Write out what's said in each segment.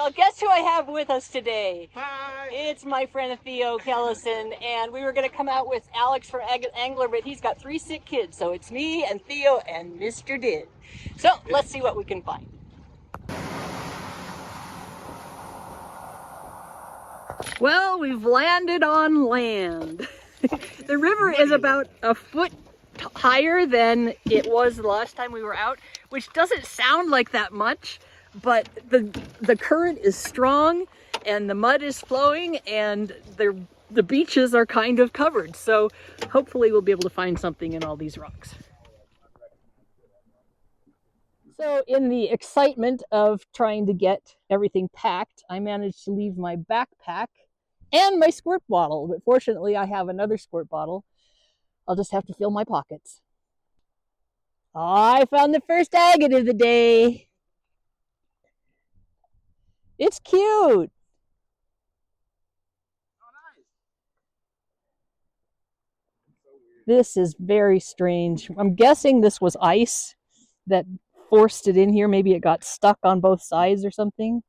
Well, guess who I have with us today? Hi! It's my friend Theo, Kellison, and we were going to come out with Alex from Angler, but he's got 3 sick kids, so it's me and Theo and Mr. Did. So let's see what we can find. Well, we've landed on land. The river is about a foot higher than it was the last time we were out, which doesn't sound like that much, but the current is strong and the mud is flowing and the beaches are kind of covered. So hopefully we'll be able to find something in all these rocks. So in the excitement of trying to get everything packed, I managed to leave my backpack and my squirt bottle, but fortunately I have another squirt bottle. I'll just have to fill my pockets. Oh, I found the first agate of the day. It's cute. Oh, nice. So weird. This is very strange. I'm guessing this was ice that forced it in here. Maybe it got stuck on both sides or something.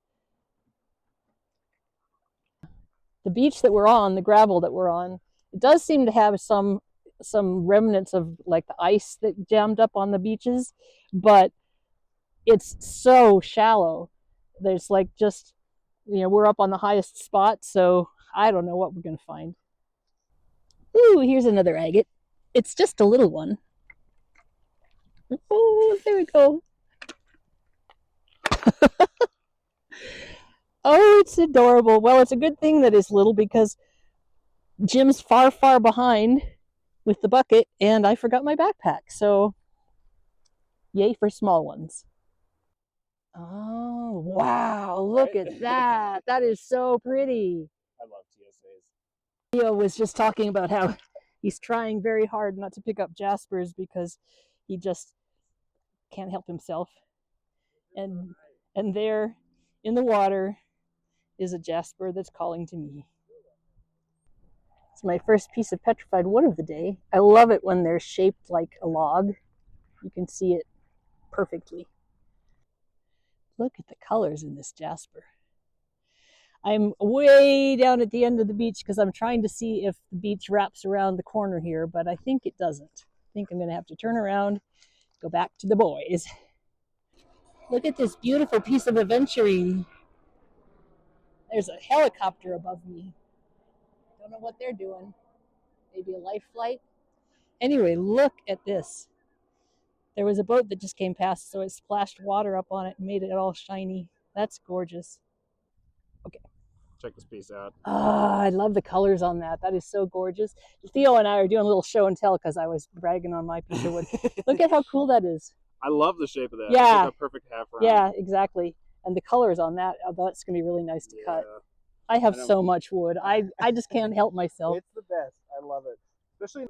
The beach that we're on, the gravel that we're on, it does seem to have some remnants of like the ice that jammed up on the beaches, but it's so shallow. There's like just, we're up on the highest spot, so I don't know what we're going to find. Ooh, here's another agate. It's just a little one. Oh, there we go. Oh, it's adorable. Well, it's a good thing that it's little because Jim's far, far behind with the bucket and I forgot my backpack. So yay for small ones. Oh, wow. Look at that. That is so pretty. I love TSAs. Theo was just talking about how he's trying very hard not to pick up jaspers because he just can't help himself. And there in the water is a jasper that's calling to me. It's my first piece of petrified wood of the day. I love it when they're shaped like a log. You can see it perfectly. Look at the colors in this jasper. I'm way down at the end of the beach because I'm trying to see if the beach wraps around the corner here, but I think it doesn't. I think I'm going to have to turn around, go back to the boys. Look at this beautiful piece of aventurine. There's a helicopter above me. Don't know what they're doing. Maybe a life flight. Anyway, look at this. There was a boat that just came past, so it splashed water up on it and made it all shiny. That's gorgeous. Okay. Check this piece out. I love the colors on that. That is so gorgeous. Theo and I are doing a little show and tell because I was bragging on my piece of wood. Look at how cool that is. I love the shape of that. Yeah. It's like a perfect half round. Yeah, exactly. And the colors on that, that's going to be really nice to cut. I have so much wood. I just can't help myself. It's the best. I love it. Especially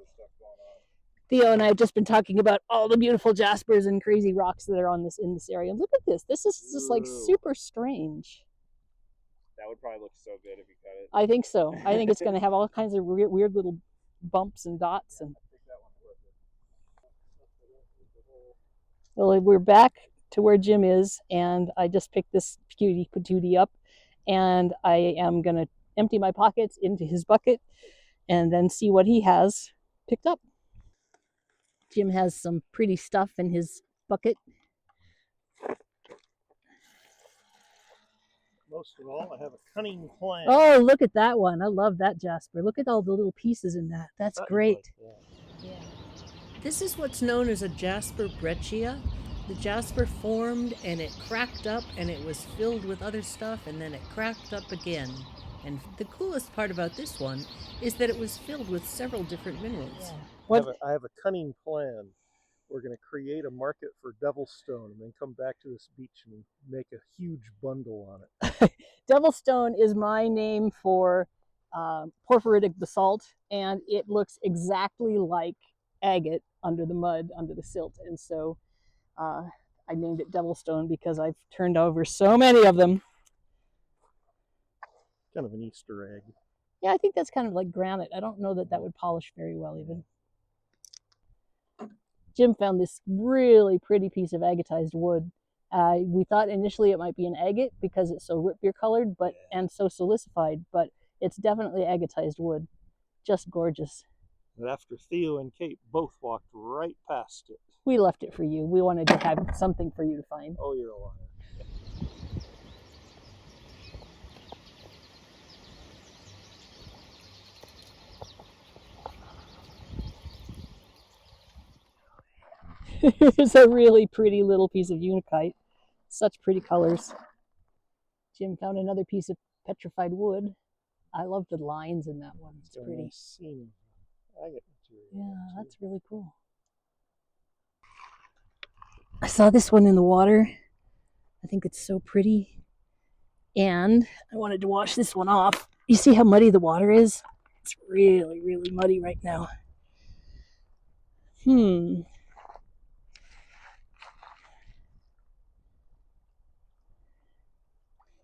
Theo and I have just been talking about all the beautiful jaspers and crazy rocks that are in this area. Look at this. This is just like super strange. that would probably look so good if you cut it. I think so. I think it's going to have all kinds of weird little bumps and dots. And well, we're back to where Jim is, and I just picked this cutie patootie up, and I am going to empty my pockets into his bucket and then see what he has picked up. Jim has some pretty stuff in his bucket. Most of all, I have a cunning plan. Oh, look at that one. I love that jasper. Look at all the little pieces in that. That's great. Yeah. This is what's known as a jasper breccia. The jasper formed and it cracked up and it was filled with other stuff and then it cracked up again. And the coolest part about this one is that it was filled with several different minerals. Yeah. I have a cunning plan. We're going to create a market for Devilstone and then come back to this beach and make a huge bundle on it. Devilstone is my name for porphyritic basalt, and it looks exactly like agate under the mud, under the silt. And so I named it Devilstone because I've turned over so many of them. Kind of an Easter egg. Yeah, I think that's kind of like granite. I don't know that that would polish very well even. Jim found this really pretty piece of agatized wood, We thought initially it might be an agate because it's so root beer colored, but and so silicified, but it's definitely agatized wood. Just gorgeous. And after Theo and Kate both walked right past it. We left it for you. We wanted to have something for you to find. Oh, you're a liar. It's a really pretty little piece of unakite. Such pretty colors. Jim found another piece of petrified wood. I love the lines in that one. It's pretty. Nice seam of agate material. Yeah, that's really cool. I saw this one in the water. I think it's so pretty. And I wanted to wash this one off. You see how muddy the water is? It's really, really muddy right now.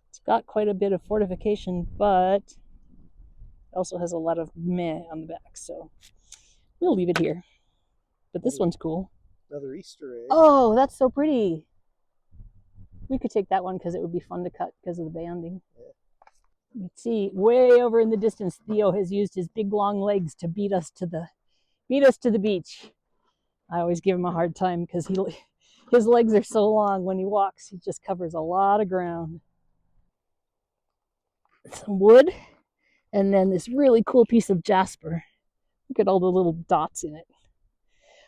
It's got quite a bit of fortification, but it also has a lot of meh on the back, so we'll leave it here. But this one's cool. Another Easter egg. Oh, that's so pretty. We could take that one because it would be fun to cut because of the banding. Yeah. You can see way over in the distance, Theo has used his big long legs to beat us to the beach. I always give him a hard time because his legs are so long. When he walks, he just covers a lot of ground. Some wood, and then this really cool piece of jasper. Look at all the little dots in it.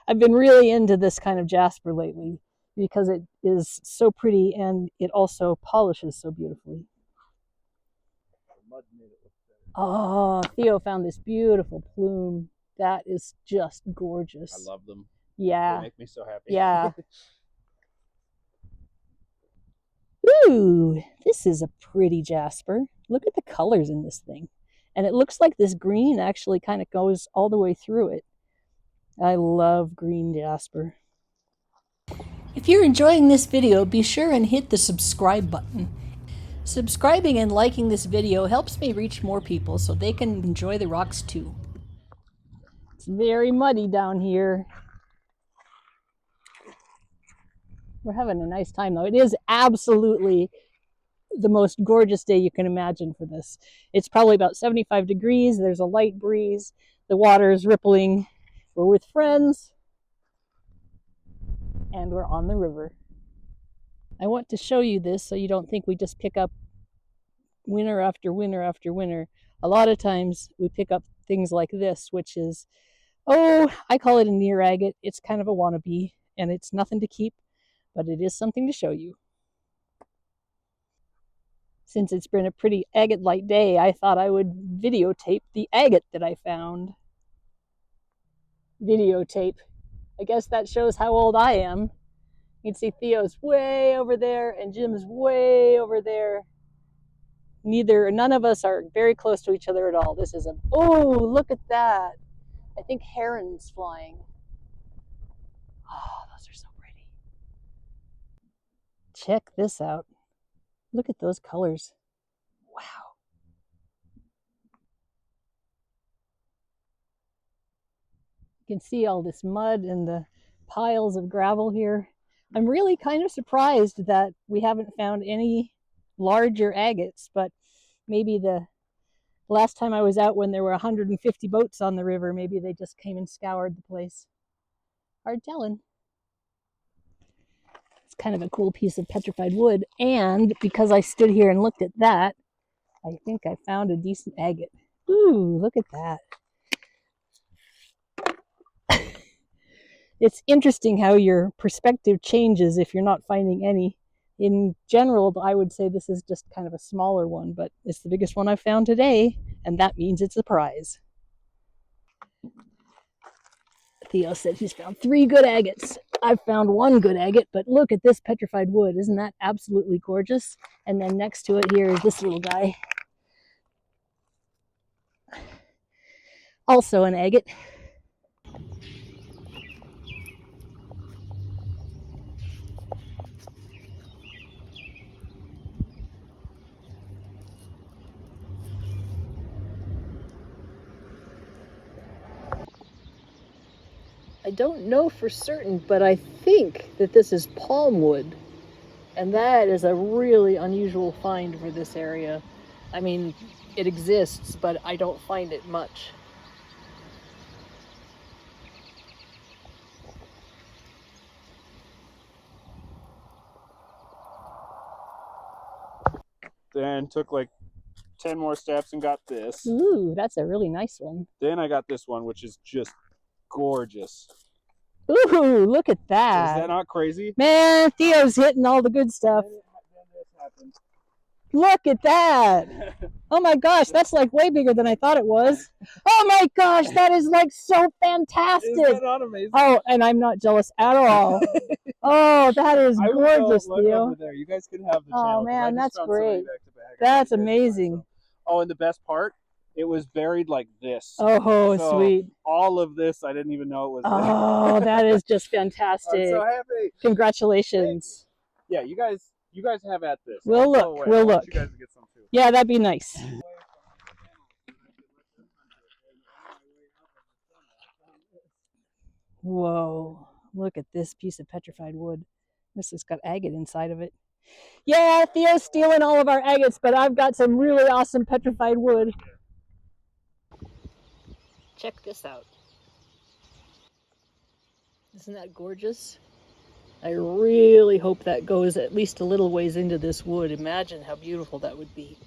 I've been really into this kind of jasper lately because it is so pretty and it also polishes so beautifully. The mud made it look better. Oh, Theo found this beautiful plume. That is just gorgeous. I love them. Yeah. They make me so happy. Yeah. Ooh, this is a pretty jasper. Look at the colors in this thing. And it looks like this green actually kind of goes all the way through it. I love green jasper. If you're enjoying this video, be sure and hit the subscribe button. Subscribing and liking this video helps me reach more people so they can enjoy the rocks too. It's very muddy down here. We're having a nice time though. It is absolutely the most gorgeous day you can imagine for this. It's probably about 75 degrees. There's a light breeze. The water is rippling. We're with friends. And we're on the river. I want to show you this so you don't think we just pick up winter after winter after winter. A lot of times we pick up things like this, which is, I call it a near agate. It's kind of a wannabe, and it's nothing to keep, but it is something to show you. Since it's been a pretty agate-light day, I thought I would videotape the agate that I found. Videotape. I guess that shows how old I am. You can see Theo's way over there and Jim's way over there. None of us are very close to each other at all. This is look at that. I think herons flying. Oh, those are so pretty. Check this out. Look at those colors. Wow. You can see all this mud and the piles of gravel here. I'm really kind of surprised that we haven't found any larger agates, but maybe the last time I was out when there were 150 boats on the river, maybe they just came and scoured the place. Hard telling. It's kind of a cool piece of petrified wood, and because I stood here and looked at that, I think I found a decent agate. Ooh, look at that. It's interesting how your perspective changes if you're not finding any. In general, I would say this is just kind of a smaller one, but it's the biggest one I've found today, and that means it's a prize. Theo said he's found 3 good agates. I've found 1 good agate, but look at this petrified wood. Isn't that absolutely gorgeous? And then next to it here is this little guy. Also an agate. I don't know for certain, but I think that this is palm wood. And that is a really unusual find for this area. I mean, it exists, but I don't find it much. Then took like 10 more steps and got this. Ooh, that's a really nice one. Then I got this one, which is just gorgeous. Ooh, look at that. Is that not crazy? Man, Theo's hitting all the good stuff. Then this happened. Look at that. Oh my gosh, that's like way bigger than I thought it was. Oh my gosh, that is like so fantastic. Is that not amazing? Oh, and I'm not jealous at all. Oh, that is gorgeous, Theo. Over there. You guys can have the Oh, channel. man, that's great. Back-to-back. That's amazing. Oh, and the best part, it was buried like this. Oh, So sweet. all of this, I didn't even know it was there. Oh, that is just fantastic. I'm so happy. Congratulations. Yeah, you guys have at this. We'll I'll go look. away. We'll I want look. You guys to get some too. Yeah, that'd be nice. Whoa, look at this piece of petrified wood. This has got agate inside of it. Yeah, Theo's stealing all of our agates, but I've got some really awesome petrified wood. Check this out. Isn't that gorgeous? I really hope that goes at least a little ways into this wood. Imagine how beautiful that would be.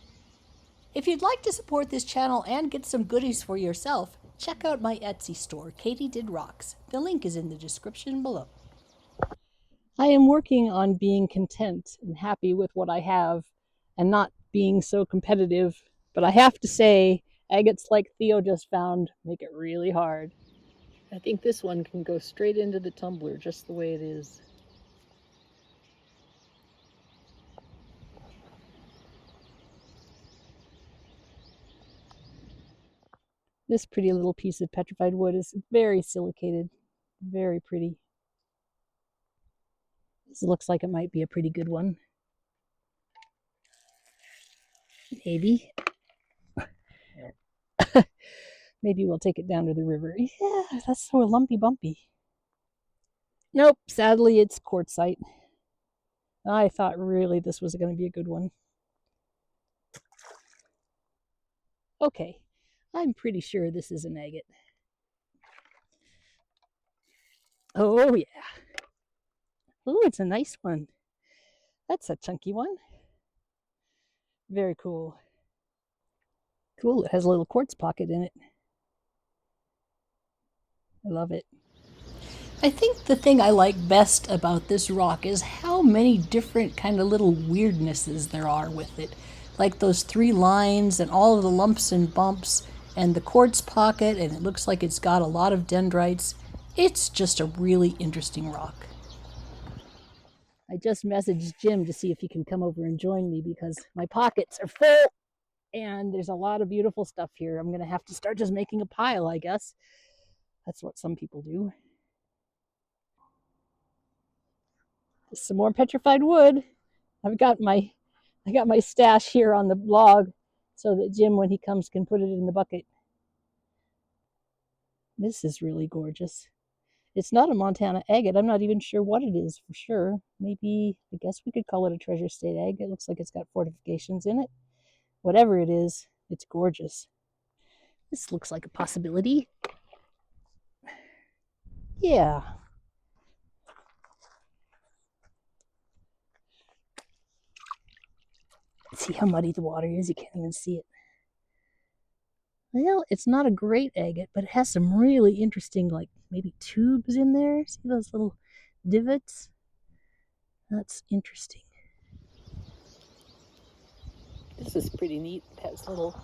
If you'd like to support this channel and get some goodies for yourself, check out my Etsy store, KatyDid Rocks. The link is in the description below. I am working on being content and happy with what I have and not being so competitive. But I have to say, agates like Theo just found make it really hard. I think this one can go straight into the tumbler just the way it is. This pretty little piece of petrified wood is very silicated, very pretty. This looks like it might be a pretty good one. Maybe. Maybe we'll take it down to the river. Yeah, that's so lumpy bumpy. Nope, sadly it's quartzite. I thought really this was going to be a good one. Okay, I'm pretty sure this is an agate. Oh yeah. Oh, it's a nice one. That's a chunky one. Very cool. Cool, it has a little quartz pocket in it. I love it. I think the thing I like best about this rock is how many different kind of little weirdnesses there are with it. Like those 3 lines and all of the lumps and bumps and the quartz pocket, and it looks like it's got a lot of dendrites. It's just a really interesting rock. I just messaged Jim to see if he can come over and join me because my pockets are full and there's a lot of beautiful stuff here. I'm going to have to start just making a pile, I guess. That's what some people do. Some more petrified wood. I got my stash here on the log so that Jim, when he comes, can put it in the bucket. This is really gorgeous. It's not a Montana agate. I'm not even sure what it is for sure. Maybe, I guess we could call it a Treasure State agate. It looks like it's got fortifications in it. Whatever it is, it's gorgeous. This looks like a possibility. Yeah. See how muddy the water is? You can't even see it. Well, it's not a great agate, but it has some really interesting, like maybe tubes in there. See those little divots? That's interesting. This is pretty neat. It has little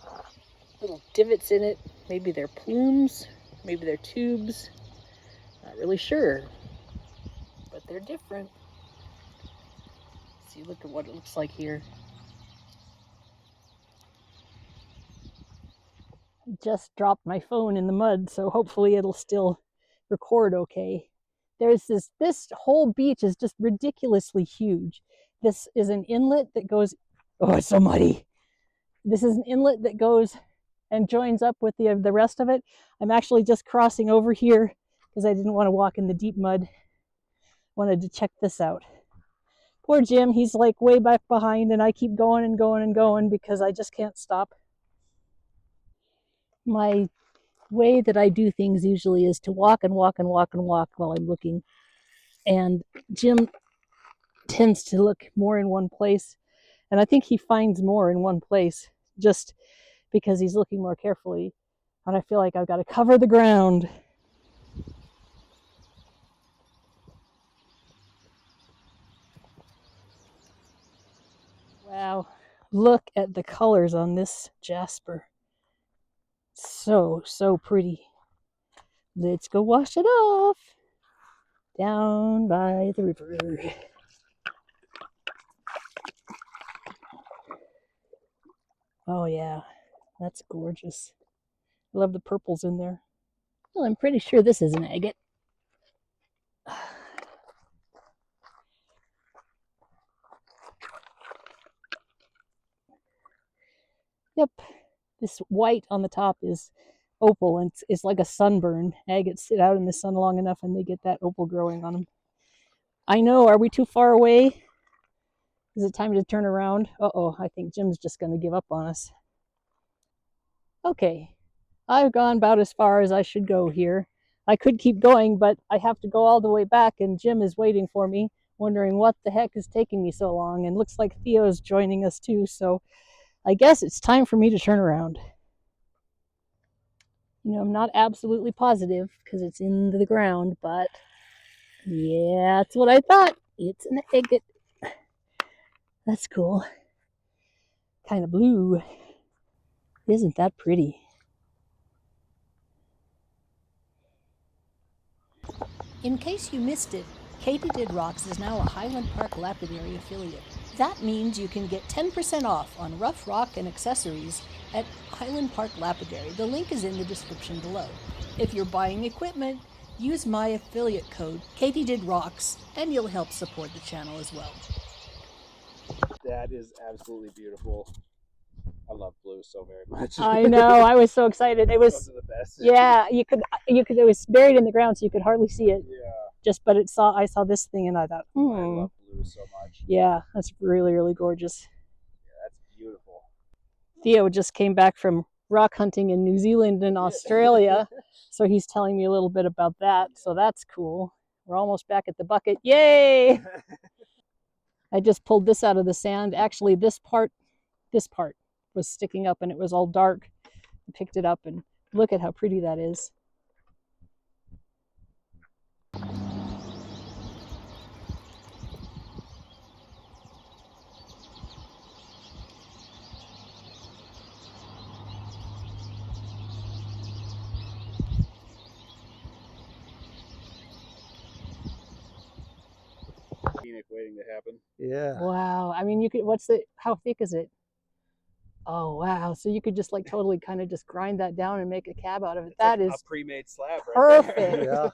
divots in it. Maybe they're plumes, maybe they're tubes. Not really sure, but they're different. See, look at what it looks like here. I just dropped my phone in the mud, so hopefully it'll still record okay. There's this whole beach is just ridiculously huge. This is an inlet that goes, oh, it's so muddy. This is an inlet that goes and joins up with the rest of it. I'm actually just crossing over here because I didn't want to walk in the deep mud. Wanted to check this out. Poor Jim, he's like way back behind, and I keep going and going and going because I just can't stop. My way that I do things usually is to walk and walk and walk and walk while I'm looking. And Jim tends to look more in one place. And I think he finds more in one place just because he's looking more carefully. And I feel like I've got to cover the ground. Wow, look at the colors on this jasper. So, so pretty. Let's go wash it off down by the river. Oh yeah, that's gorgeous. I love the purples in there. Well, I'm pretty sure this is an agate. Yep, this white on the top is opal, and it's like a sunburn. Agates sit out in the sun long enough and they get that opal growing on them. I know, are we too far away? Is it time to turn around? Uh-oh, I think Jim's just going to give up on us. Okay, I've gone about as far as I should go here. I could keep going, but I have to go all the way back, and Jim is waiting for me, wondering what the heck is taking me so long, and looks like Theo's joining us too, so I guess it's time for me to turn around. You know, I'm not absolutely positive because it's in the ground, but yeah, that's what I thought. It's an agate. That's cool. Kind of blue. Isn't that pretty? In case you missed it, KatyDid Rocks is now a Highland Park Lapidary affiliate. That means you can get 10% off on rough rock and accessories at Highland Park Lapidary. The link is in the description below. If you're buying equipment, use my affiliate code KatyDid Rocks and you'll help support the channel as well. That is absolutely beautiful. I love blue so very much. I know, I was so excited. It was, Those are the best. yeah, you could, it was buried in the ground so you could hardly see it. Yeah. Just, but I saw this thing and I thought, I love blue so much. yeah, that's really, really gorgeous. Yeah, that's beautiful. Theo just came back from rock hunting in New Zealand and Australia, so he's telling me a little bit about that, so that's cool. We're almost back at the bucket. Yay! I just pulled this out of the sand. Actually, this part was sticking up and it was all dark. I picked it up and look at how pretty that is. Phoenix waiting to happen. Yeah. Wow. I mean, you could, how thick is it? Oh, wow. So you could just like totally kind of just grind that down and make a cab out of it. It's that like is a pre-made slab right perfect. there. Yeah.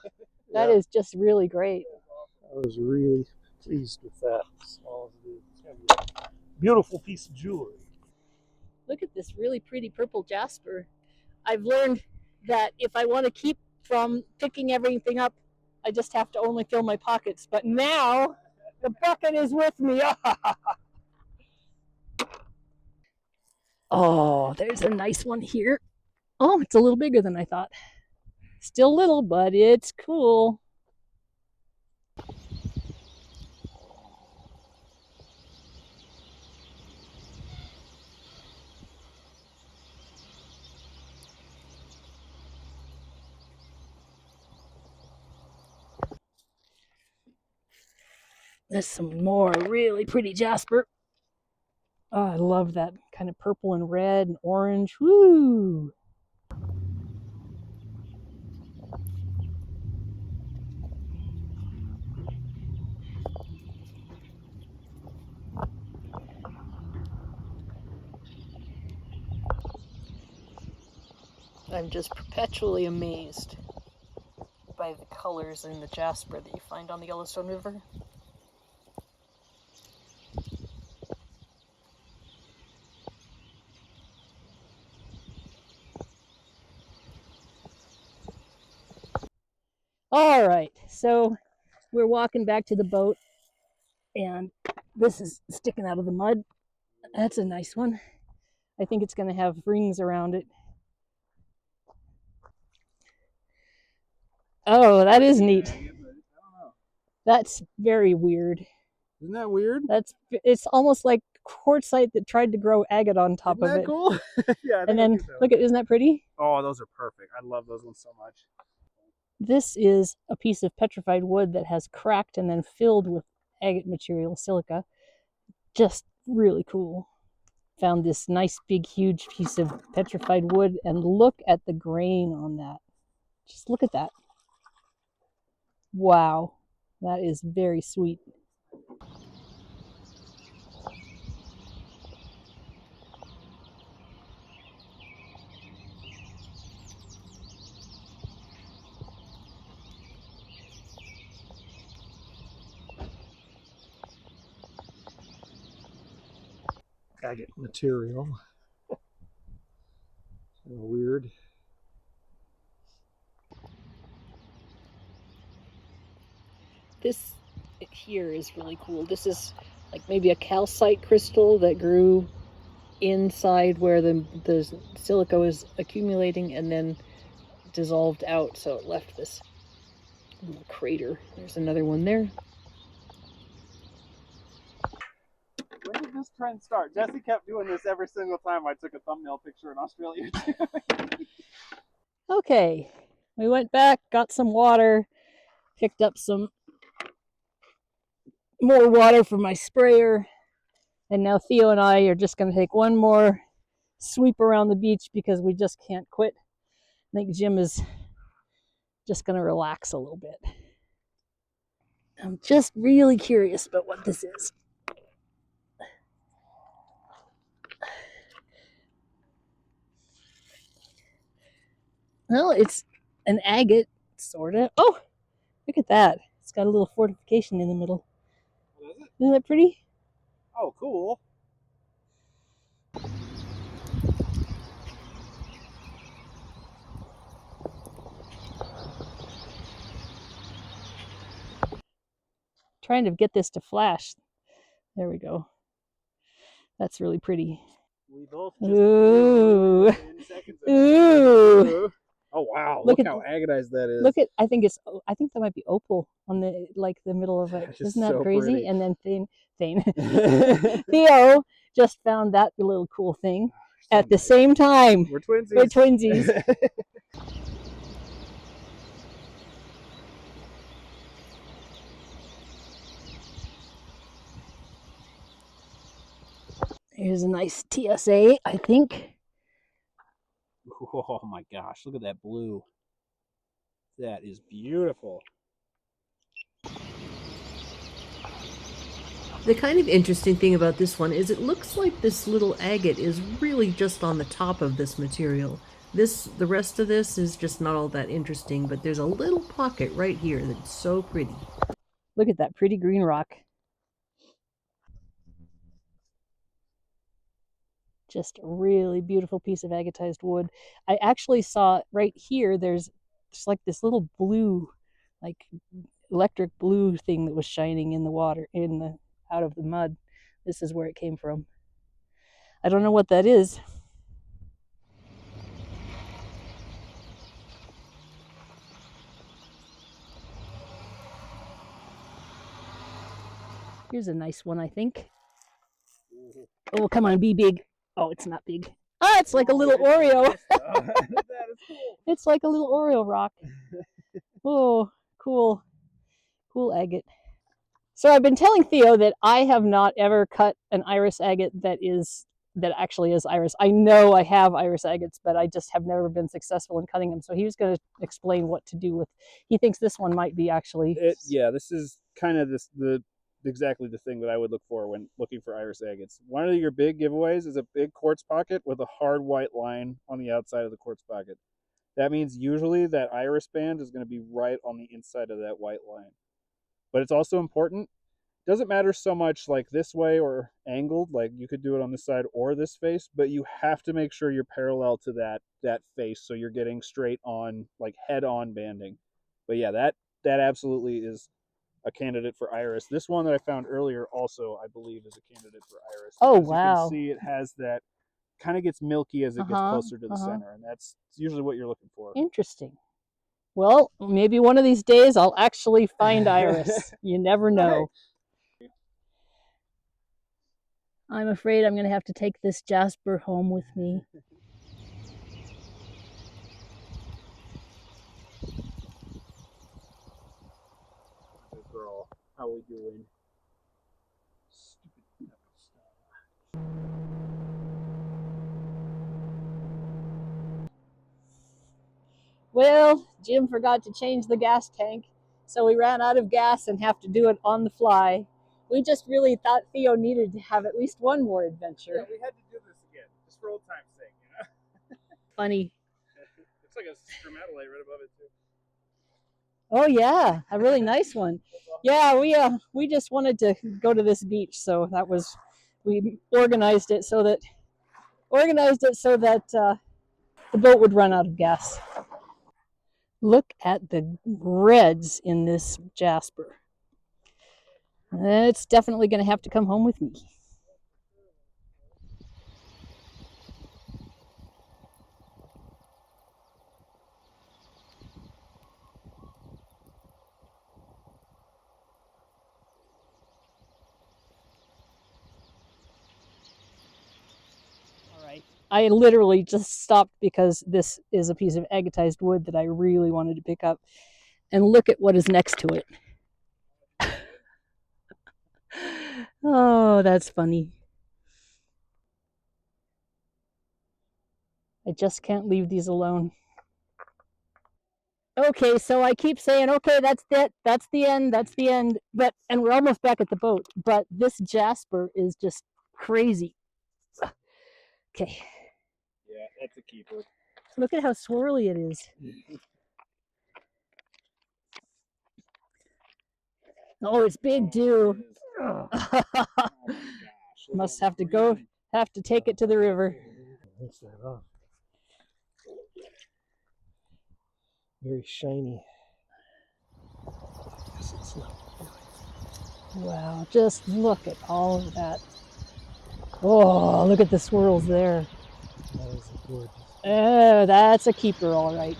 That is just really great. I was really pleased with that. As small as it is. It's gonna be a beautiful piece of jewelry. Look at this really pretty purple jasper. I've learned that if I want to keep from picking everything up, I just have to only fill my pockets. But now the bucket is with me. Oh, there's a nice one here. Oh, it's a little bigger than I thought. Still little, but it's cool. There's some more really pretty jasper. Oh, I love that kind of purple and red and orange. Woo! I'm just perpetually amazed by the colors in the jasper that you find on the Yellowstone River. All right, so we're walking back to the boat, and This is sticking out of the mud. That's a nice one. I think it's going to have rings around it. Oh, that is neat. That's very weird. Isn't that weird? It's almost like quartzite that tried to grow agate on top of it. Cool? Yeah. And then look at, isn't that pretty? Oh, those are perfect. I love those ones so much. This is a piece of petrified wood that has cracked and then filled with agate material, silica. Just really cool. Found this nice big huge piece of petrified wood, and look at the grain on that. Just look at that. Wow, that is very sweet. Agate material. Weird. This here is really cool. This is like maybe a calcite crystal that grew inside where the silica was accumulating and then dissolved out, so it left this little crater. There's another one there. When did this trend start? Jesse kept doing this every single time I took a thumbnail picture in Australia. Okay, we went back, got some water, picked up some more water for my sprayer, and now Theo and I are just going to take one more sweep around the beach because we just can't quit. I think Jim is just going to relax a little bit. I'm just really curious about what this is. Well, it's an agate, sort of. Oh, look at that. It's got a little fortification in the middle. What is it? Isn't that pretty? Oh, cool. Trying to get this to flash. There we go. That's really pretty. We both just Ooh. Ooh. Ooh. Oh wow! Look Look at how agatized that is. Look at, I think that might be opal on the middle of it. Isn't that so crazy? pretty. And then Theo just found that little cool thing at the same time. We're twinsies. We're twinsies. Here's a nice TSA, I think. Oh my gosh, look at that blue. That is beautiful. The kind of interesting thing about this one is it looks like this little agate is really just on the top of this material. The rest of this is just not all that interesting, but there's a little pocket right here that's so pretty. Look at that pretty green rock. Just a really beautiful piece of agatized wood. I actually saw right here, there's just like this little blue, like electric blue thing that was shining in the water, out of the mud. This is where it came from. I don't know what that is. Here's a nice one, I think. Oh, come on, be big. Oh, it's not big. Ah, it's like a little Oreo. That is cool. It's like a little Oreo rock. Oh, cool. Cool agate. So I've been telling Theo that I have not ever cut an iris agate that actually is iris. I know I have iris agates, but I just have never been successful in cutting them. So he was going to explain what to do with. He thinks this one might be actually. Yeah, this is kind of exactly the thing that I would look for when looking for iris agates. One of your big giveaways is a big quartz pocket with a hard white line on the outside of the quartz pocket. That means usually that iris band is going to be right on the inside of that white line. But it's also important. It doesn't matter so much like this way or angled, like you could do it on this side or this face, but you have to make sure you're parallel to that face so you're getting straight on, like head on banding. But yeah, that absolutely is a candidate for iris. This one that I found earlier also, I believe, is a candidate for iris. Oh, As wow. you can see, it has that, kind of gets milky as it gets closer to the center, and that's usually what you're looking for. Interesting. Well, maybe one of these days I'll actually find iris. You never know. Right. I'm afraid I'm going to have to take this jasper home with me. Good girl. How we doing? Stupid stuff. Well, Jim forgot to change the gas tank, so we ran out of gas and have to do it on the fly. We just really thought Theo needed to have at least one more adventure. Yeah, we had to do this again, just for old time's sake, you know? Funny. Looks like a stromatolite right above it, too. Oh yeah, a really nice one. Yeah, we just wanted to go to this beach, so that was, we organized it so that the boat would run out of gas. Look at the reds in this jasper. It's definitely going to have to come home with me. All right. I literally just stopped because this is a piece of agatized wood that I really wanted to pick up. And look at what is next to it. Oh, that's funny. I just can't leave these alone. Okay, so I keep saying, okay, that's it, that's the end, and we're almost back at the boat, but this jasper is just crazy. Okay. Yeah, that's a keeper. Look at how swirly it is. Oh, it's big too. Oh my gosh. Must have to take it to the river. Rinse that off. Very shiny. Yes, it's not. Wow, just look at all of that. Oh, look at the swirls there. That is gorgeous. Oh, that's a keeper, all right.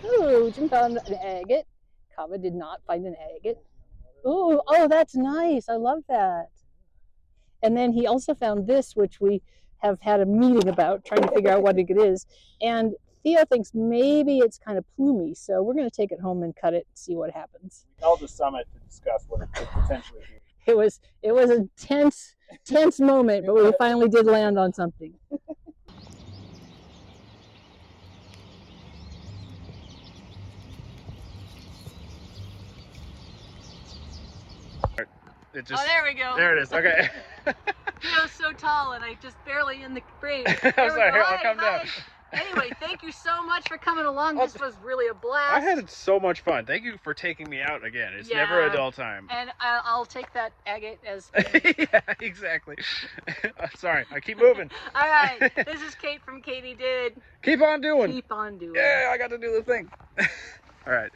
Ooh, Jim found an agate. Kava did not find an agate. Ooh, oh, that's nice. I love that. And then he also found this, which we have had a meeting about, trying to figure out what it is. And Theo thinks maybe it's kind of plumy, so we're going to take it home and cut it and see what happens. We held the summit to discuss what it could potentially be. It was a tense moment, but we finally did land on something. Oh, there we go. There it is. Okay. Theo's so tall, and I just barely in the frame. I'm sorry. Here, I'll come down. Anyway, thank you so much for coming along. This was really a blast. I had so much fun. Thank you for taking me out again. It's never a dull time. And I'll take that agate as... Yeah, exactly. Sorry, I keep moving. All right, this is Kate from KatyDid. Keep on doing. Keep on doing. Yeah, I got to do the thing. All right.